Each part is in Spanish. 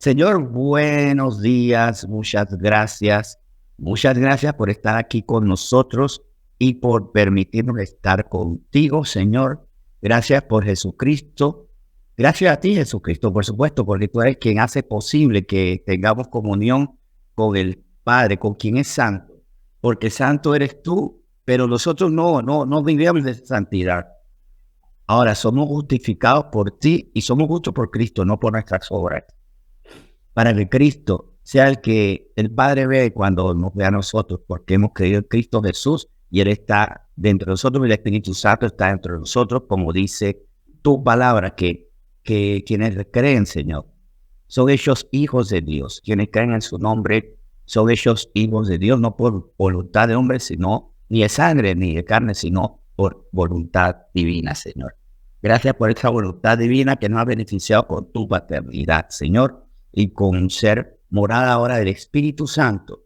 Señor, buenos días, muchas gracias. Muchas gracias por estar aquí con nosotros y por permitirnos estar contigo, Señor. Gracias por Jesucristo. Gracias a ti, Jesucristo, por supuesto, porque tú eres quien hace posible que tengamos comunión con el Padre, con quien es santo. Porque santo eres tú, pero nosotros no vivimos de santidad. Ahora somos justificados por ti y somos justos por Cristo, no por nuestras obras, para que Cristo sea el que el Padre ve cuando nos ve a nosotros, porque hemos creído en Cristo Jesús y Él está dentro de nosotros y el Espíritu Santo está dentro de nosotros, como dice tu palabra, que quienes creen, Señor, son ellos hijos de Dios. Quienes creen en su nombre son ellos hijos de Dios, no por voluntad de hombre, sino ni de sangre ni de carne, sino por voluntad divina, Señor. Gracias por esa voluntad divina que nos ha beneficiado con tu paternidad, Señor, y con ser morada ahora del Espíritu Santo,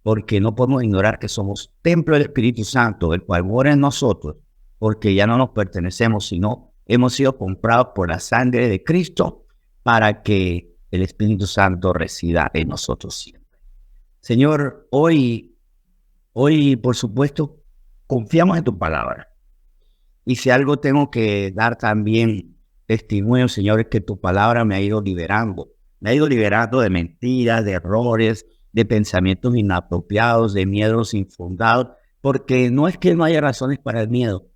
porque no podemos ignorar que somos templo del Espíritu Santo, el cual mora en nosotros, porque ya no nos pertenecemos, sino hemos sido comprados por la sangre de Cristo para que el Espíritu Santo resida en nosotros siempre. Señor, hoy, por supuesto, confiamos en tu palabra. Y si algo tengo que dar también testimonio, Señor, es que tu palabra me ha ido liberando. Me ha ido liberando de mentiras, de errores, de pensamientos inapropiados, de miedos infundados, porque no es que no haya razones para el miedo,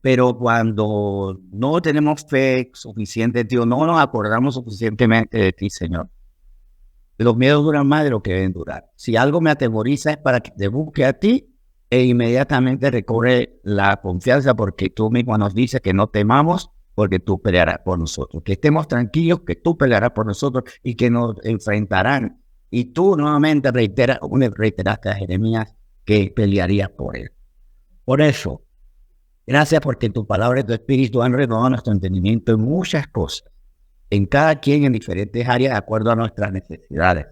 pero cuando no tenemos fe suficiente, tío, no nos acordamos suficientemente de ti, Señor. Los miedos duran más de lo que deben durar. Si algo me atemoriza es para que te busque a ti e inmediatamente recobre la confianza porque tú mismo nos dices que no temamos porque tú pelearás por nosotros. Que estemos tranquilos, que tú pelearás por nosotros y que nos enfrentarán. Y tú nuevamente reiteraste a Jeremías que pelearías por él. Por eso, gracias porque tu palabra y tu espíritu han renovado nuestro entendimiento en muchas cosas, en cada quien en diferentes áreas de acuerdo a nuestras necesidades.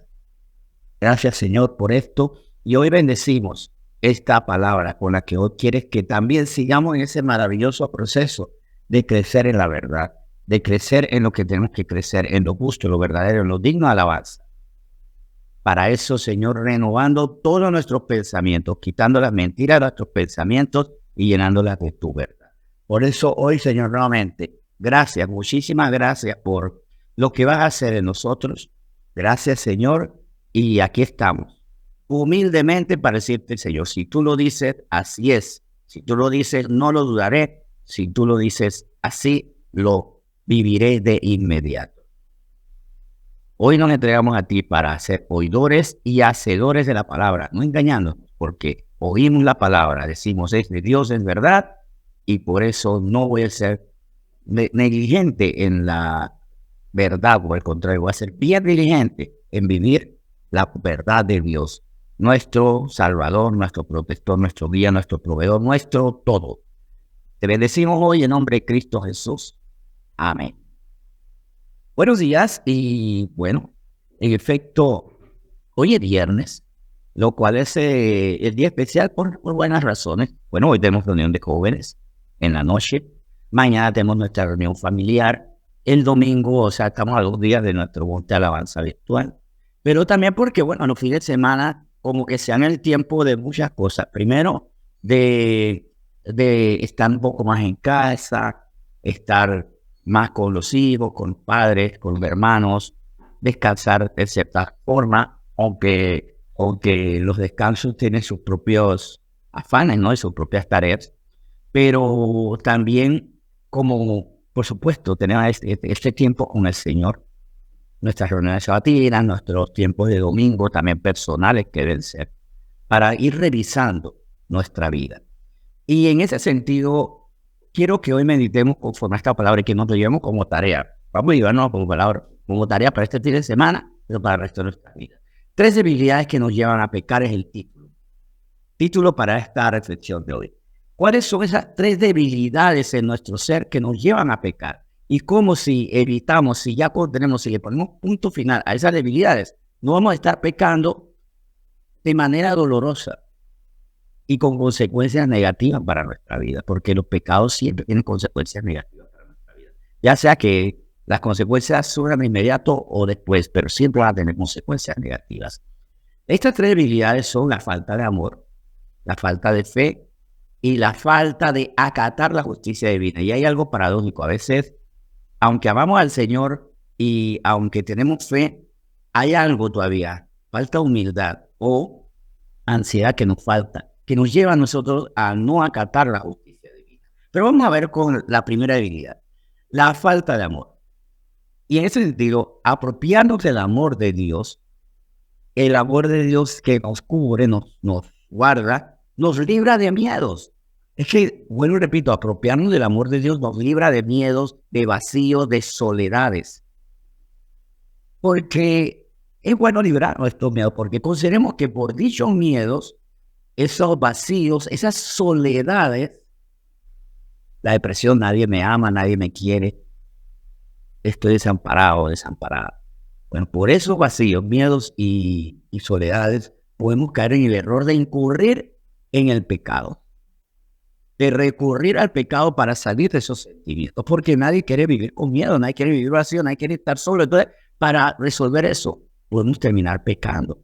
Gracias, Señor, por esto. Y hoy bendecimos esta palabra con la que hoy quieres que también sigamos en ese maravilloso proceso de crecer en la verdad, de crecer en lo que tenemos que crecer, en lo justo, en lo verdadero, en lo digno de alabanza. Para eso, Señor, renovando todos nuestros pensamientos, quitando las mentiras de nuestros pensamientos y llenándolas de tu verdad. Por eso hoy, Señor, nuevamente, gracias, muchísimas gracias por lo que vas a hacer en nosotros. Gracias, Señor, y aquí estamos, humildemente para decirte, Señor, si tú lo dices, así es. Si tú lo dices, no lo dudaré. Si tú lo dices, así lo viviré de inmediato. Hoy nos entregamos a ti para ser oidores y hacedores de la palabra, no engañándonos, porque oímos la palabra, decimos, es de Dios, es verdad, y por eso no voy a ser negligente en la verdad, por el contrario, voy a ser bien diligente en vivir la verdad de Dios, nuestro Salvador, nuestro protector, nuestro guía, nuestro proveedor, nuestro todo. Te bendecimos hoy en nombre de Cristo Jesús. Amén. Buenos días y bueno, en efecto, hoy es viernes, lo cual es el día especial por buenas razones. Bueno, hoy tenemos reunión de jóvenes en la noche, mañana tenemos nuestra reunión familiar, el domingo, o sea, estamos a 2 días de nuestro monte de alabanza virtual, pero también porque, bueno, los fines de semana como que sean el tiempo de muchas cosas. Primero, de estar un poco más en casa, estar más con los hijos, con los padres, con los hermanos, descansar de cierta forma, aunque los descansos tienen sus propios afanes, ¿no? Y sus propias tareas, pero también como, por supuesto, tener este tiempo con el Señor, nuestras reuniones sabatinas, nuestros tiempos de domingo, también personales que deben ser, para ir revisando nuestra vida. Y en ese sentido, quiero que hoy meditemos conforme a esta palabra y que nos lo llevemos como tarea. Vamos a llevarnos como palabra, como tarea para este fin de semana, pero para el resto de nuestra vida. 3 debilidades que nos llevan a pecar es el título. Título para esta reflexión de hoy. ¿Cuáles son esas 3 debilidades en nuestro ser que nos llevan a pecar? Y cómo si evitamos, si ya tenemos, si le ponemos punto final a esas debilidades, no vamos a estar pecando de manera dolorosa y con consecuencias negativas para nuestra vida, porque los pecados siempre tienen consecuencias negativas para nuestra vida. Ya sea que Las consecuencias surgen de inmediato o después, pero siempre van a tener consecuencias negativas. Estas tres debilidades son la falta de amor, la falta de fe y la falta de acatar la justicia divina. Y hay algo paradójico. A veces, aunque amamos al Señor y aunque tenemos fe, hay algo todavía, falta humildad o ansiedad que nos falta, que nos lleva a nosotros a no acatar la justicia divina. Pero vamos a ver con la primera debilidad, la falta de amor. Y en ese sentido, apropiarnos del amor de Dios, el amor de Dios que nos cubre, nos guarda, nos libra de miedos. Es que, bueno, repito, apropiarnos del amor de Dios nos libra de miedos, de vacíos, de soledades. Porque es bueno librarnos de estos miedos, porque consideremos que por dichos miedos, esos vacíos, esas soledades, la depresión, nadie me ama, nadie me quiere, estoy desamparado, desamparada. Bueno, por esos vacíos, miedos y soledades, podemos caer en el error de incurrir en el pecado, de recurrir al pecado para salir de esos sentimientos, porque nadie quiere vivir con miedo, nadie quiere vivir vacío, nadie quiere estar solo. Entonces, para resolver eso, podemos terminar pecando.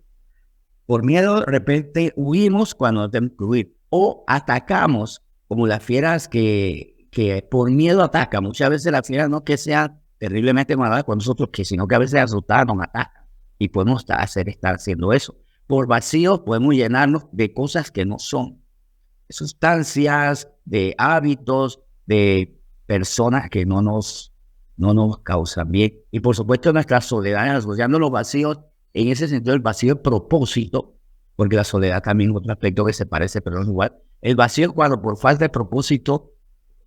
Por miedo, de repente, huimos cuando no tenemos que huir, o atacamos, como las fieras que por miedo atacan. Muchas veces las fieras no que sean terriblemente malvadas con nosotros, sino que a veces asustadas nos atacan, y podemos estar haciendo eso. Por vacíos podemos llenarnos de cosas que no son, sustancias, de hábitos, de personas que no nos causan bien. Y por supuesto nuestra soledad, asociando los vacíos, en ese sentido el vacío de propósito, porque la soledad también es otro aspecto que se parece, pero no es igual. El vacío es cuando por falta de propósito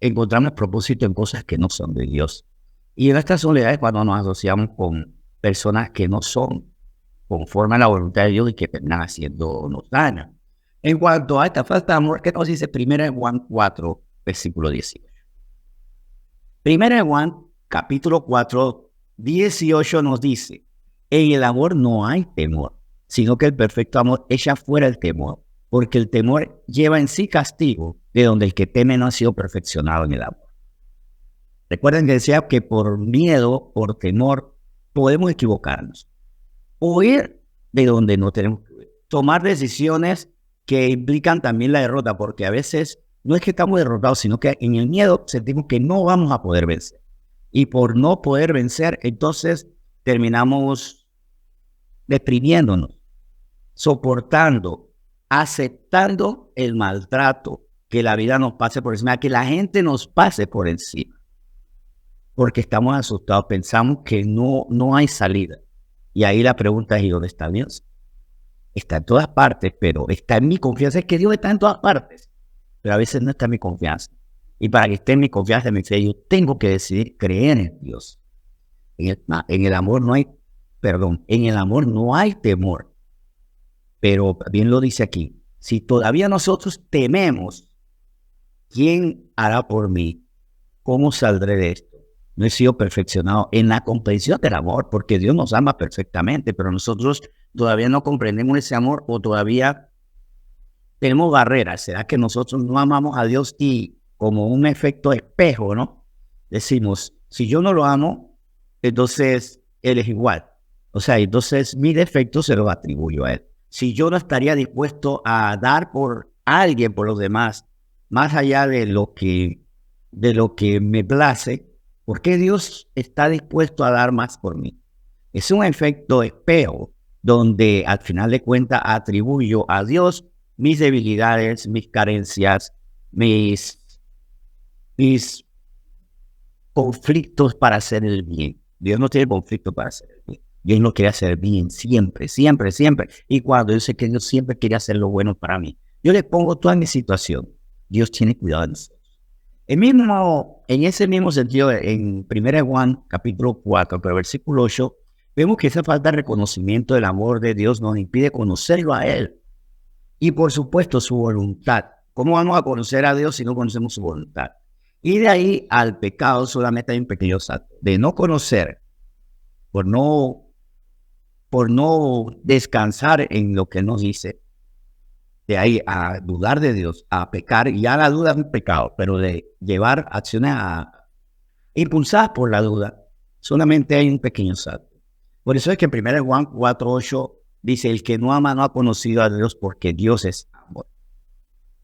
encontramos propósito en cosas que no son de Dios. Y en esta soledad es cuando nos asociamos con personas que no son conforme a la voluntad de Dios y que terminan haciéndonos daño. En cuanto a esta falta de amor, ¿qué nos dice 1 Juan 4, versículo 18? 1 Juan, capítulo 4, 18 nos dice: en el amor no hay temor, sino que el perfecto amor echa fuera el temor, porque el temor lleva en sí castigo, de donde el que teme no ha sido perfeccionado en el amor. Recuerden que decía que por miedo, por temor, podemos equivocarnos, huir de donde no tenemos que huir, tomar decisiones que implican también la derrota, porque a veces no es que estamos derrotados, sino que en el miedo sentimos que no vamos a poder vencer. Y por no poder vencer, entonces terminamos deprimiéndonos, soportando, aceptando el maltrato, que la vida nos pase por encima, que la gente nos pase por encima. Porque estamos asustados, pensamos que no hay salida. Y ahí la pregunta es: ¿y dónde está Dios? Está en todas partes, pero está en mi confianza. Es que Dios está en todas partes, pero a veces no está en mi confianza. Y para que esté en mi confianza, en mi fe, yo tengo que decidir creer en Dios. En el amor no hay, en el amor no hay temor. Pero bien lo dice aquí: si todavía nosotros tememos, ¿quién hará por mí? ¿Cómo saldré de esto? No he sido perfeccionado en la comprensión del amor, porque Dios nos ama perfectamente, pero nosotros todavía no comprendemos ese amor, o todavía tenemos barreras. ¿Será que nosotros no amamos a Dios y, como un efecto espejo, ¿no?, decimos: si yo no lo amo, entonces Él es igual? O sea, entonces mi defecto se lo atribuyo a Él. Si yo no estaría dispuesto a dar por alguien, por los demás, más allá de lo que me place, ¿por qué Dios está dispuesto a dar más por mí? Es un efecto espejo donde al final de cuentas atribuyo a Dios mis debilidades, mis carencias, mis conflictos para hacer el bien. Dios no tiene conflicto para hacer el bien. Dios no quiere hacer bien siempre, siempre, siempre. Y cuando yo sé que Dios siempre quiere hacer lo bueno para mí, yo le pongo toda mi situación. Dios tiene cuidado de nosotros. En ese mismo sentido, en 1 Juan, capítulo 4, pero versículo 8, vemos que esa falta de reconocimiento del amor de Dios nos impide conocerlo a Él. Y por supuesto, su voluntad. ¿Cómo vamos a conocer a Dios si no conocemos su voluntad? Y de ahí al pecado solamente hay un pequeño salto. De no conocer, por no descansar en lo que nos dice, de ahí a dudar de Dios, a pecar. Ya la duda es un pecado, pero de llevar acciones impulsadas por la duda, Solamente hay un pequeño salto. Por eso es que en 1 Juan 4:8 dice, el que no ama no ha conocido a Dios porque Dios es amor.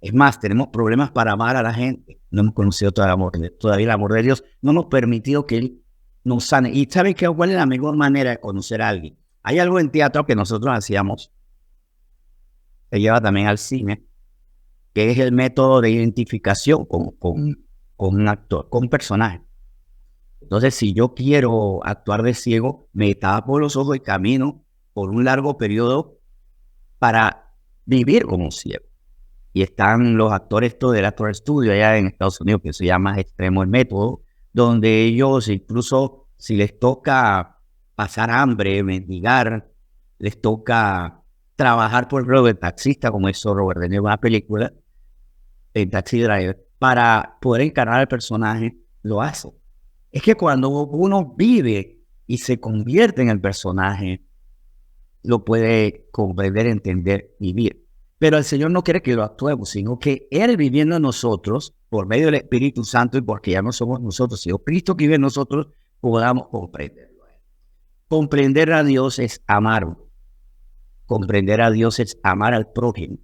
Es más, tenemos problemas para amar a la gente. No hemos conocido todavía el amor de Dios. No hemos permitido que Él nos sane. ¿Y saben cuál es la mejor manera de conocer a alguien? Hay algo en teatro que nosotros hacíamos, se lleva también al cine, que es el método de identificación con un actor, con un personaje. Entonces, si yo quiero actuar de ciego, me tapo los ojos y camino por un largo periodo para vivir como un ciego. Y están los actores del Actor Studio allá en Estados Unidos, que se llama Extremo el Método, donde ellos incluso si les toca pasar hambre, mendigar, les toca trabajar por el rol de taxista, como hizo Robert De Niro en una película, en Taxi Driver, para poder encarnar al personaje, lo hace. Es que cuando uno vive y se convierte en el personaje, lo puede comprender, entender, vivir. Pero el Señor no quiere que lo actuemos, sino que Él viviendo en nosotros, por medio del Espíritu Santo, y porque ya no somos nosotros, sino Cristo que vive en nosotros, podamos comprenderlo. Comprender a Dios es amarlo. Comprender a Dios es amar al prójimo,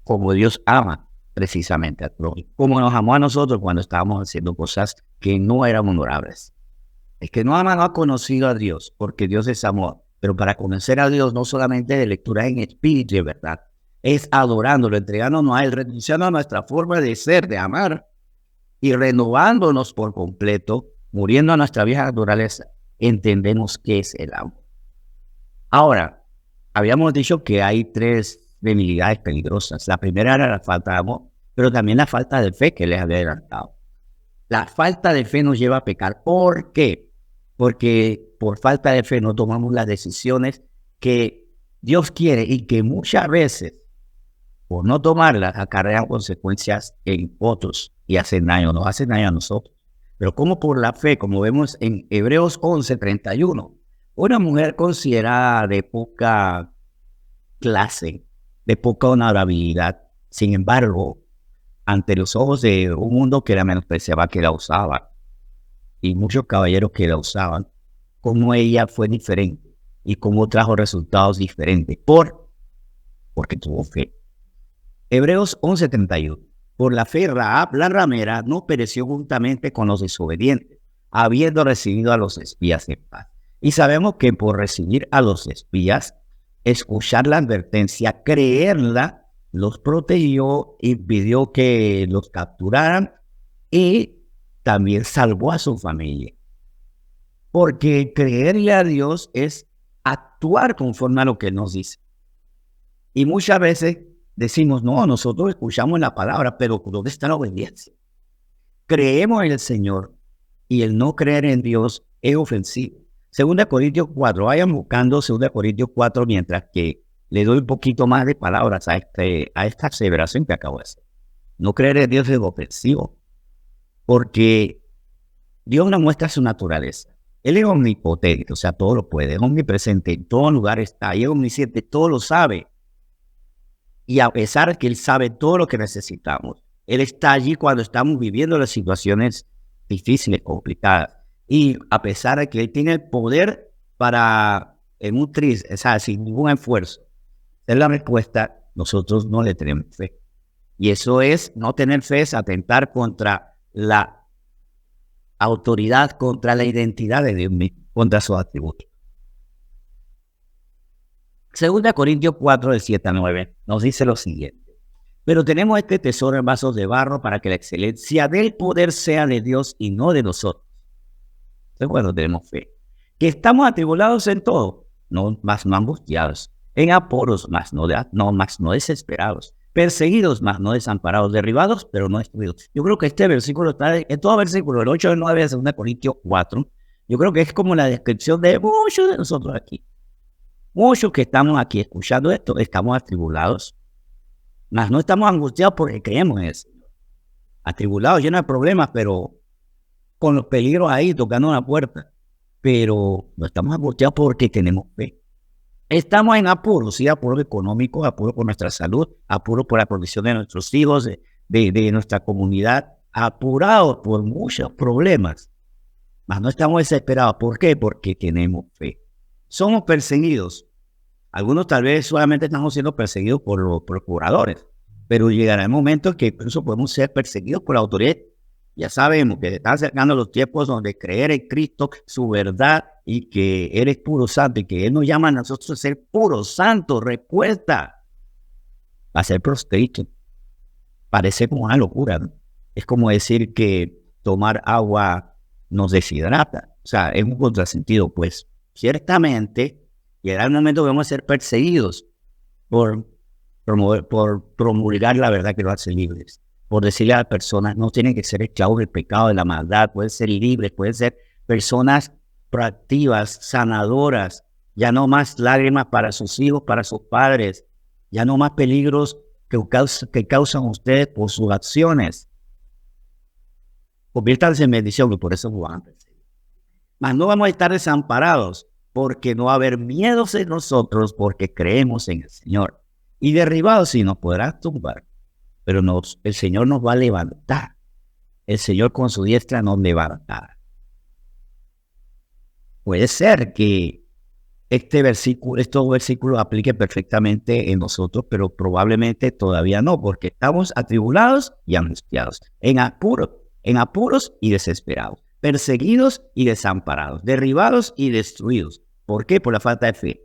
como Dios ama precisamente al prójimo, como nos amó a nosotros cuando estábamos haciendo cosas que no eran honorables. El que no ama no ha conocido a Dios, porque Dios es amor. Pero para conocer a Dios no solamente de lectura en espíritu y verdad, es adorándolo, entregándonos a Él, renunciando a nuestra forma de ser, de amar, y renovándonos por completo, muriendo a nuestra vieja naturaleza, entendemos qué es el amor. Ahora, habíamos dicho que hay 3 debilidades peligrosas. La primera era la falta de amor, pero también la falta de fe que les había adelantado. La falta de fe nos lleva a pecar. ¿Por qué? Porque por falta de fe no tomamos las decisiones que Dios quiere y que muchas veces, por no tomarlas, acarrean consecuencias en otros y hacen daño, nos hacen daño a nosotros. Pero como por la fe, como vemos en Hebreos 11:31, una mujer considerada de poca clase, de poca honorabilidad, sin embargo, ante los ojos de un mundo que la menospreciaba, que la usaba, y muchos caballeros que la usaban, cómo ella fue diferente y cómo trajo resultados diferentes, porque tuvo fe. Hebreos 11:31. Por la fe, Rahab, la ramera, no pereció juntamente con los desobedientes, habiendo recibido a los espías en paz. Y sabemos que por recibir a los espías, escuchar la advertencia, creerla, los protegió, impidió que los capturaran y también salvó a su familia. Porque creerle a Dios es actuar conforme a lo que nos dice. Y muchas veces decimos, no, nosotros escuchamos la palabra, pero ¿dónde está la obediencia? Creemos en el Señor y el no creer en Dios es ofensivo. 2 Corintios 4, vayan buscando 2 Corintios 4 mientras que le doy un poquito más de palabras a esta aseveración que acabo de hacer. No creer en Dios es ofensivo, porque Dios nos muestra su naturaleza. Él es omnipotente, o sea, todo lo puede, es omnipresente, en todo lugar está, y es omnisciente, todo lo sabe. Y a pesar de que Él sabe todo lo que necesitamos, Él está allí cuando estamos viviendo las situaciones difíciles, complicadas. Y a pesar de que Él tiene el poder para, en un triste, o sea, sin ningún esfuerzo, es la respuesta, nosotros no le tenemos fe. Y eso es, no tener fe es atentar contra la autoridad, contra la identidad de Dios mismo, contra sus atributos. 2 Corintios 4, del 7 al 9, nos dice lo siguiente. Pero tenemos este tesoro en vasos de barro para que la excelencia del poder sea de Dios y no de nosotros. Entonces, cuando tenemos fe. Que estamos atribulados en todo, mas no angustiados. En apuros, mas no desesperados. Perseguidos, mas no desamparados. Derribados, pero no destruidos. Yo creo que este versículo está en todo versículo, el 8 del 9 de 2 Corintios 4. Yo creo que es como la descripción de muchos de nosotros aquí. Muchos que estamos aquí escuchando esto, estamos atribulados, mas no estamos angustiados porque creemos en el Señor. Atribulados, llenos de problemas, pero con los peligros ahí tocando la puerta. Pero no estamos angustiados porque tenemos fe. Estamos en apuros, sí, apuros económicos, apuros por nuestra salud, apuros por la protección de nuestros hijos, de nuestra comunidad, apurados por muchos problemas. mas no estamos desesperados. ¿Por qué? Porque tenemos fe. Somos perseguidos. Algunos tal vez solamente estamos siendo perseguidos por los procuradores, pero llegará el momento en que incluso podemos ser perseguidos por la autoridad. Ya sabemos que se están acercando los tiempos donde creer en Cristo, su verdad, y que Él es puro santo, y que Él nos llama a nosotros a ser puros santos. Recuerda, a ser proscrito. Parece como una locura, ¿no? Es como decir que tomar agua nos deshidrata. O sea, es un contrasentido, pues. Ciertamente, llegará el momento que vamos a ser perseguidos por promulgar la verdad que nos hace libres. Por decirle a las personas, no tienen que ser esclavos del pecado, de la maldad, pueden ser libres, pueden ser personas proactivas, sanadoras, ya no más lágrimas para sus hijos, para sus padres, ya no más peligros que causan ustedes por sus acciones. Conviértanse en bendición, y por eso nos van a perseguir. Mas no vamos a estar desamparados, porque no va a haber miedos en nosotros, porque creemos en el Señor. Y derribados sí nos podrán tumbar, pero el Señor nos va a levantar. El Señor con su diestra nos levantará. Puede ser que estos versículos apliquen perfectamente en nosotros, pero probablemente todavía no, porque estamos atribulados y angustiados, en apuros y desesperados, perseguidos y desamparados, derribados y destruidos. ¿Por qué? Por la falta de fe.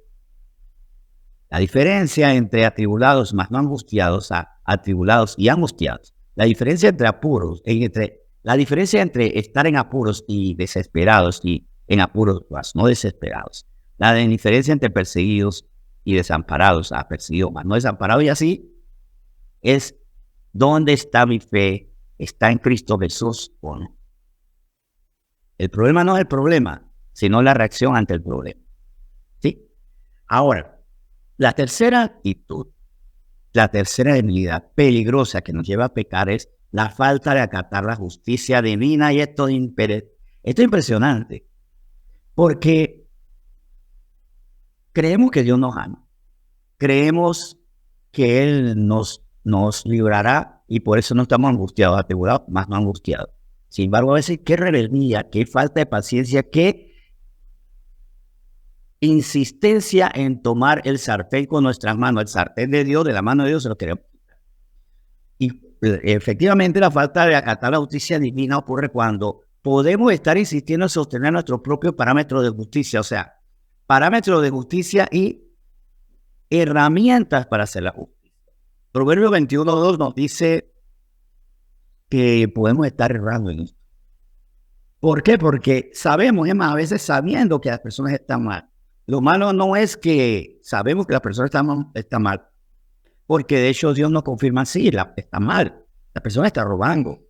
La diferencia entre atribulados más no angustiados a atribulados y angustiados, la diferencia entre la diferencia entre estar en apuros y desesperados y en apuros más no desesperados, la diferencia entre perseguidos y desamparados a perseguidos más no desamparados, y así es: ¿dónde está mi fe? ¿Está en Cristo Jesús o no? El problema no es el problema, sino la reacción ante el problema. ¿Sí? Ahora, la tercera actitud, la tercera debilidad peligrosa que nos lleva a pecar es la falta de acatar la justicia divina. Y esto es impresionante, porque creemos que Dios nos ama, creemos que Él nos librará, y por eso no estamos angustiados, atribulados, más no angustiados. Sin embargo, a veces qué rebeldía, qué falta de paciencia, qué insistencia en tomar el sartén con nuestras manos, el sartén de Dios, de la mano de Dios, se lo queremos quitar. Y efectivamente la falta de acatar la justicia divina ocurre cuando podemos estar insistiendo en sostener nuestro propio parámetro de justicia, o sea, parámetros de justicia y herramientas para hacer la justicia. Proverbio 21:2 nos dice que podemos estar errando en esto. ¿Por qué? Porque sabemos, es más, a veces sabiendo que las personas están mal. Lo malo no es que sabemos que la persona está mal, porque de hecho Dios nos confirma, sí, está mal. La persona está robando,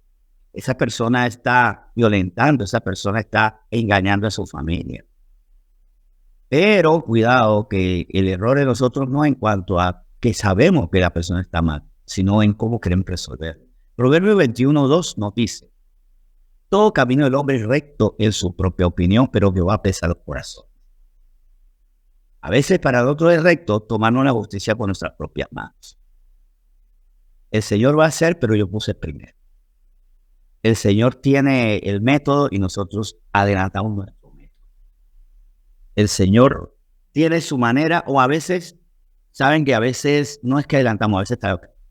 esa persona está violentando, esa persona está engañando a su familia. Pero cuidado, que el error de nosotros no en cuanto a que sabemos que la persona está mal, sino en cómo queremos resolver. Proverbio 21:2 nos dice: todo camino del hombre es recto en su propia opinión, pero Jehová pesa los corazones. A veces para nosotros es recto tomarnos la justicia con nuestras propias manos. El Señor va a hacer, pero yo puse primero. El Señor tiene el método y nosotros adelantamos nuestro método. El Señor tiene su manera, o a veces, saben que a veces no es que adelantamos, a veces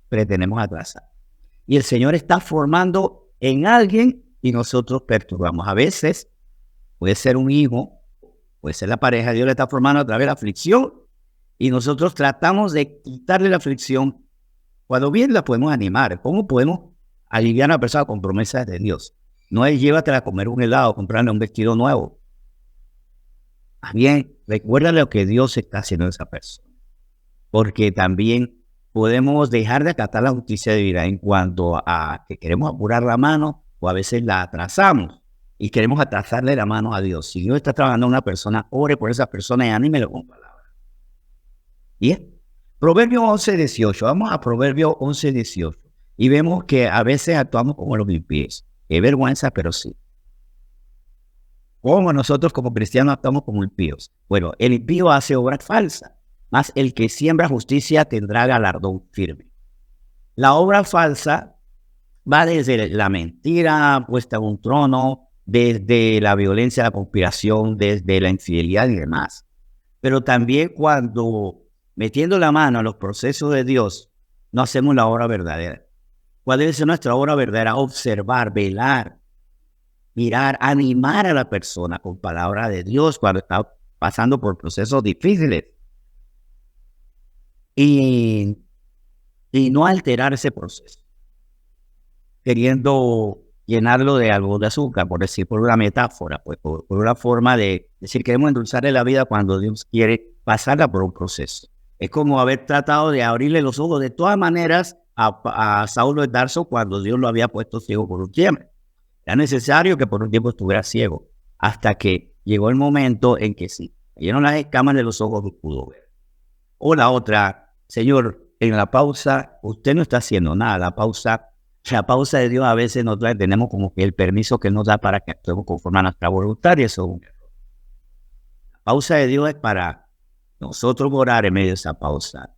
pretendemos atrasar. Y el Señor está formando en alguien y nosotros perturbamos. A veces puede ser un hijo, puede ser la pareja, Dios le está formando a través de la aflicción y nosotros tratamos de quitarle la aflicción cuando bien la podemos animar. ¿Cómo podemos aliviar a una persona con promesas de Dios? No es llévatela a comer un helado, comprarle un vestido nuevo. Más bien, recuérdale lo que Dios está haciendo en esa persona. Porque también podemos dejar de acatar la justicia divina en cuanto a que queremos apurar la mano, o a veces la atrasamos y queremos atrasarle la mano a Dios. Si Dios está trabajando en una persona, ore por esa persona y anímelo con palabras. Bien, Proverbio 11:18. Vamos a Proverbio 11:18 y vemos que a veces actuamos como los impíos. Qué vergüenza, pero sí. Como nosotros como cristianos actuamos como impíos. Bueno, el impío hace obras falsas, mas el que siembra justicia tendrá galardón firme. La obra falsa va desde la mentira puesta en un trono, desde la violencia, la conspiración, desde la infidelidad y demás. Pero también cuando metiendo la mano a los procesos de Dios, no hacemos la obra verdadera. ¿Cuál debe ser nuestra obra verdadera? Observar, velar, mirar, animar a la persona con palabra de Dios cuando está pasando por procesos difíciles. Y no alterar ese proceso, queriendo llenarlo de algo de azúcar, por decir, por una metáfora, pues por una forma de decir, queremos endulzarle la vida cuando Dios quiere pasarla por un proceso. Es como haber tratado de abrirle los ojos de todas maneras a Saulo de Tarso cuando Dios lo había puesto ciego por un tiempo. Era necesario que por un tiempo estuviera ciego, hasta que llegó el momento en que sí, cayeron las escamas de los ojos y pudo ver. O la otra, Señor, en la pausa, usted no está haciendo nada. La pausa de Dios a veces nosotros tenemos como que el permiso que nos da para que actuemos conforme a nuestra voluntad, y eso es un error. La pausa de Dios es para nosotros orar en medio de esa pausa,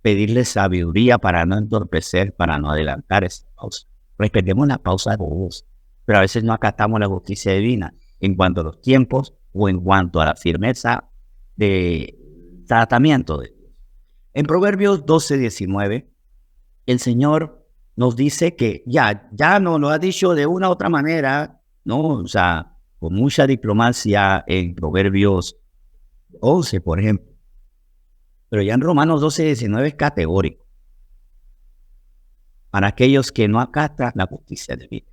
pedirle sabiduría para no entorpecer, para no adelantar esa pausa. Respetemos la pausa de Dios, pero a veces no acatamos la justicia divina en cuanto a los tiempos o en cuanto a la firmeza de tratamiento de Dios. En Proverbios 12:19, el Señor nos dice que ya nos lo ha dicho de una u otra manera, ¿no? O sea, con mucha diplomacia en Proverbios 11, por ejemplo. Pero ya en Romanos 12:19 es categórico para aquellos que no acatan la justicia divina.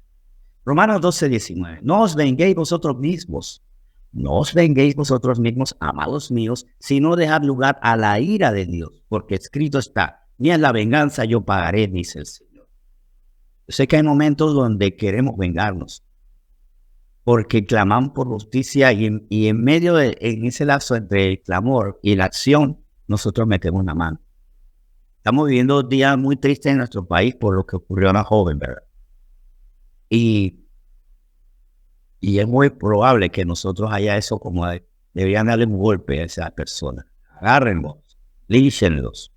Romanos 12:19, no os venguéis vosotros mismos, amados míos, sino dejad lugar a la ira de Dios, porque escrito está, ni en la venganza yo pagaré, dice el Señor. Yo sé que hay momentos donde queremos vengarnos, porque clamamos por justicia y en medio en ese lapso entre el clamor y la acción, nosotros metemos la mano. Estamos viviendo días muy tristes en nuestro país por lo que ocurrió a una joven, ¿verdad? Y es muy probable que nosotros haya eso como deberían darle un golpe a esa persona. Agárrenlos, líchenlos,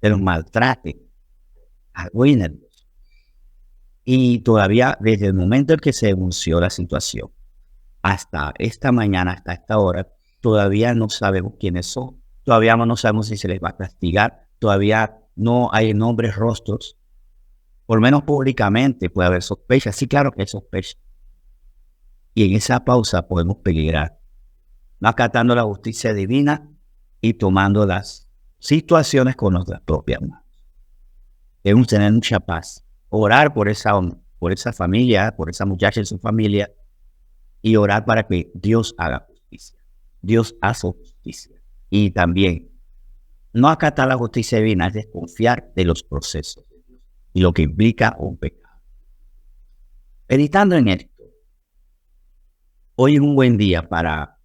que los maltraten, arruínenlos. Y todavía, desde el momento en que se denunció la situación, hasta esta mañana, hasta esta hora, todavía no sabemos quiénes son. Todavía no sabemos si se les va a castigar. Todavía no hay nombres, rostros. Por lo menos públicamente puede haber sospechas. Sí, claro que hay sospechas. Y en esa pausa podemos peligrar, no acatando la justicia divina y tomando las situaciones con nuestras propias manos. Debemos tener mucha paz, orar por esa familia, por esa muchacha y su familia, y orar para que Dios haga justicia. Dios hace justicia. Y también, no acatar la justicia divina es desconfiar de los procesos de Dios y lo que implica un pecado. Meditando en esto, hoy es un buen día para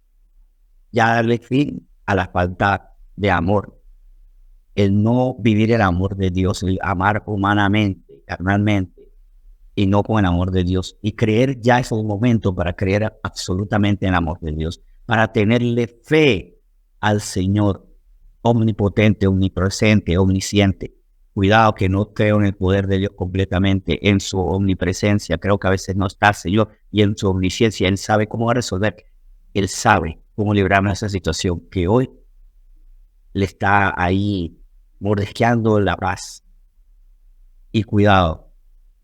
ya darle fin a la falta de amor, el no vivir el amor de Dios, el amar humanamente, carnalmente, y no con el amor de Dios. Y creer ya es un momento para creer absolutamente en el amor de Dios, para tenerle fe al Señor omnipotente, omnipresente, omnisciente. Cuidado que no creo en el poder de Dios completamente, en su omnipresencia. Creo que a veces no está el Señor, y en su omnisciencia Él sabe cómo va a resolver. Él sabe cómo librarnos de esa situación que hoy le está ahí mordisqueando la paz. Y cuidado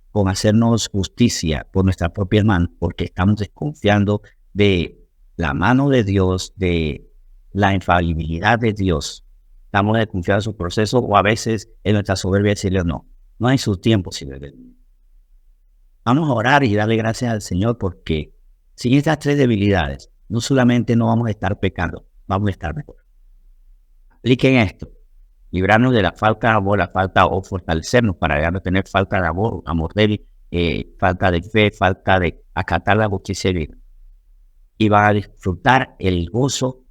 con hacernos justicia por nuestras propias manos, porque estamos desconfiando de la mano de Dios, de la infalibilidad de Dios. Estamos desconfiando de su proceso, o a veces en nuestra soberbia decirle no hay su tiempo, Señor. Vamos a orar y darle gracias al Señor, porque sin estas tres debilidades, no solamente no vamos a estar pecando, vamos a estar mejor. Apliquen esto, librarnos de la falta de amor, o fortalecernos para ya no tener falta de amor débil, falta de fe, falta de acatar la justicia divina. Y van a disfrutar el gozo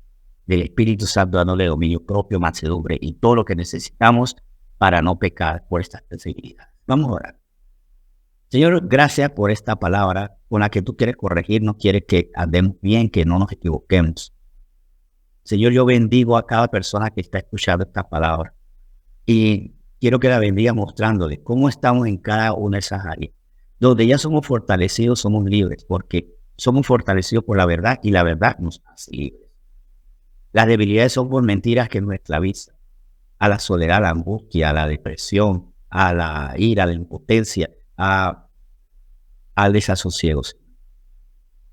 del Espíritu Santo, dándole dominio propio, mansedumbre y todo lo que necesitamos para no pecar por estas debilidades. Vamos a orar. Señor, gracias por esta palabra con la que tú quieres corregirnos, quieres que andemos bien, que no nos equivoquemos. Señor, yo bendigo a cada persona que está escuchando esta palabra y quiero que la bendiga mostrándole cómo estamos en cada una de esas áreas, Donde ya somos fortalecidos, somos libres, porque somos fortalecidos por la verdad y la verdad nos hace libres. Las debilidades son por mentiras que nos esclavizan a la soledad, a la angustia, a la depresión, a la ira, a la impotencia, al desasosiego.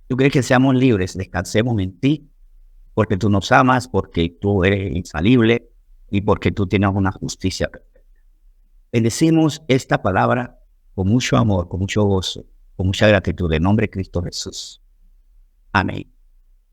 ¿Tú crees que seamos libres? Descansemos en ti, porque tú nos amas, porque tú eres infalible y porque tú tienes una justicia perfecta. Bendecimos esta palabra con mucho amor, con mucho gozo, con mucha gratitud en nombre de Cristo Jesús. Amén.